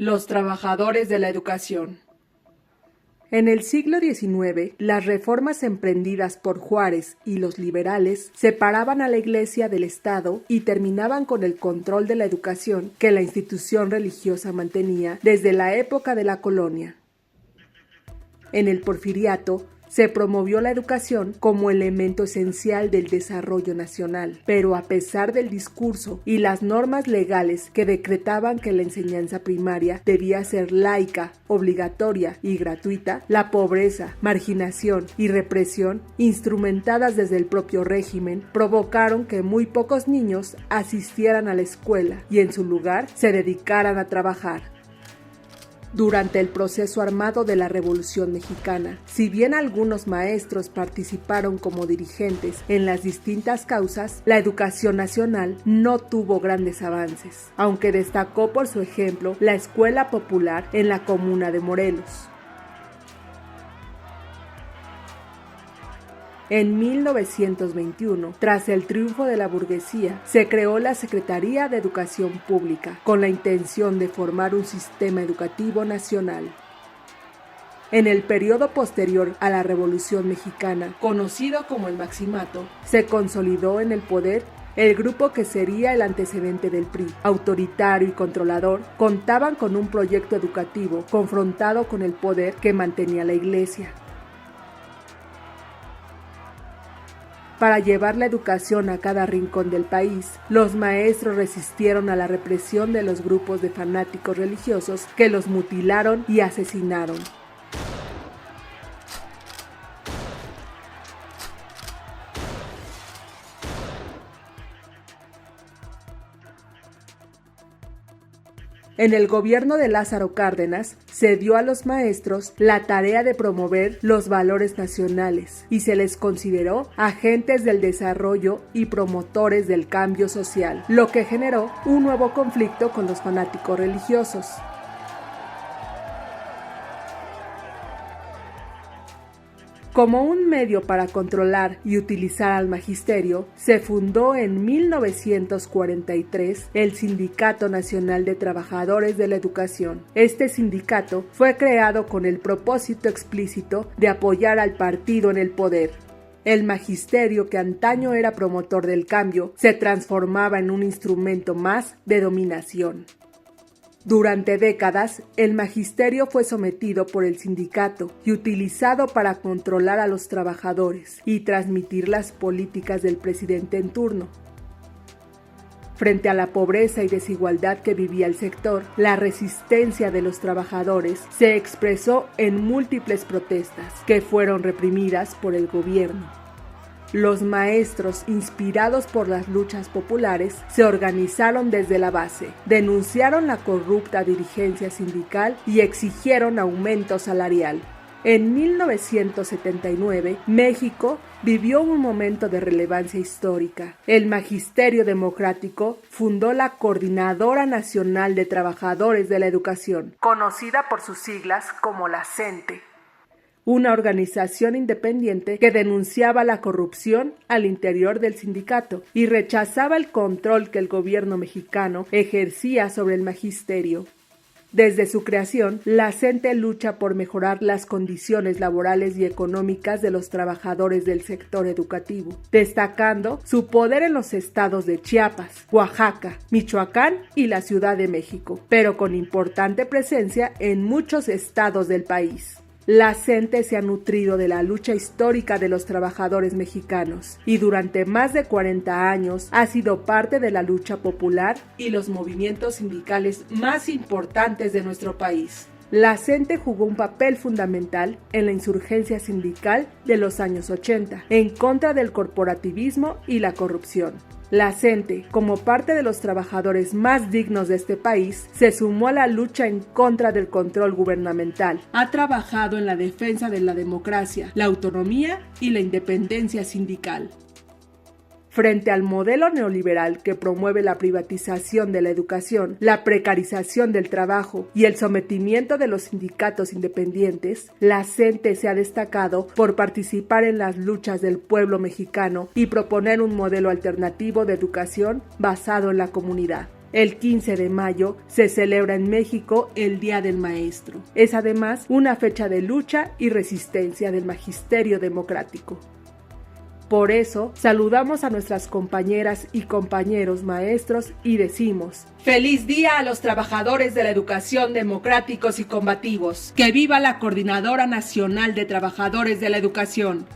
Los trabajadores de la educación. En el siglo XIX, las reformas emprendidas por Juárez y los liberales separaban a la Iglesia del Estado y terminaban con el control de la educación que la institución religiosa mantenía desde la época de la colonia. En el Porfiriato, se promovió la educación como elemento esencial del desarrollo nacional, pero a pesar del discurso y las normas legales que decretaban que la enseñanza primaria debía ser laica, obligatoria y gratuita, la pobreza, marginación y represión, instrumentadas desde el propio régimen, provocaron que muy pocos niños asistieran a la escuela y en su lugar se dedicaran a trabajar. Durante el proceso armado de la Revolución Mexicana, si bien algunos maestros participaron como dirigentes en las distintas causas, la educación nacional no tuvo grandes avances, aunque destacó por su ejemplo la Escuela Popular en la comuna de Morelos. En 1921, tras el triunfo de la burguesía, se creó la Secretaría de Educación Pública, con la intención de formar un sistema educativo nacional. En el periodo posterior a la Revolución Mexicana, conocido como el Maximato, se consolidó en el poder el grupo que sería el antecedente del PRI, autoritario y controlador. Contaban con un proyecto educativo confrontado con el poder que mantenía la Iglesia. Para llevar la educación a cada rincón del país, los maestros resistieron a la represión de los grupos de fanáticos religiosos que los mutilaron y asesinaron. En el gobierno de Lázaro Cárdenas, se dio a los maestros la tarea de promover los valores nacionales y se les consideró agentes del desarrollo y promotores del cambio social, lo que generó un nuevo conflicto con los fanáticos religiosos. Como un medio para controlar y utilizar al magisterio, se fundó en 1943 el Sindicato Nacional de Trabajadores de la Educación. Este sindicato fue creado con el propósito explícito de apoyar al partido en el poder. El magisterio, que antaño era promotor del cambio, se transformaba en un instrumento más de dominación. Durante décadas, el magisterio fue sometido por el sindicato y utilizado para controlar a los trabajadores y transmitir las políticas del presidente en turno. Frente a la pobreza y desigualdad que vivía el sector, la resistencia de los trabajadores se expresó en múltiples protestas que fueron reprimidas por el gobierno. Los maestros, inspirados por las luchas populares, se organizaron desde la base, denunciaron la corrupta dirigencia sindical y exigieron aumento salarial. En 1979, México vivió un momento de relevancia histórica. El Magisterio Democrático fundó la Coordinadora Nacional de Trabajadores de la Educación, conocida por sus siglas como la CENTE. Una organización independiente que denunciaba la corrupción al interior del sindicato y rechazaba el control que el gobierno mexicano ejercía sobre el magisterio. Desde su creación, la CENTE lucha por mejorar las condiciones laborales y económicas de los trabajadores del sector educativo, destacando su poder en los estados de Chiapas, Oaxaca, Michoacán y la Ciudad de México, pero con importante presencia en muchos estados del país. La CENTE se ha nutrido de la lucha histórica de los trabajadores mexicanos y durante más de 40 años ha sido parte de la lucha popular y los movimientos sindicales más importantes de nuestro país. La CENTE jugó un papel fundamental en la insurgencia sindical de los años 80 en contra del corporativismo y la corrupción. La CENTE, como parte de los trabajadores más dignos de este país, se sumó a la lucha en contra del control gubernamental. Ha trabajado en la defensa de la democracia, la autonomía y la independencia sindical. Frente al modelo neoliberal que promueve la privatización de la educación, la precarización del trabajo y el sometimiento de los sindicatos independientes, la CENTE se ha destacado por participar en las luchas del pueblo mexicano y proponer un modelo alternativo de educación basado en la comunidad. El 15 de mayo se celebra en México el Día del Maestro. Es además una fecha de lucha y resistencia del magisterio democrático. Por eso, saludamos a nuestras compañeras y compañeros maestros y decimos: ¡Feliz día a los trabajadores de la educación democráticos y combativos! ¡Que viva la Coordinadora Nacional de Trabajadores de la Educación!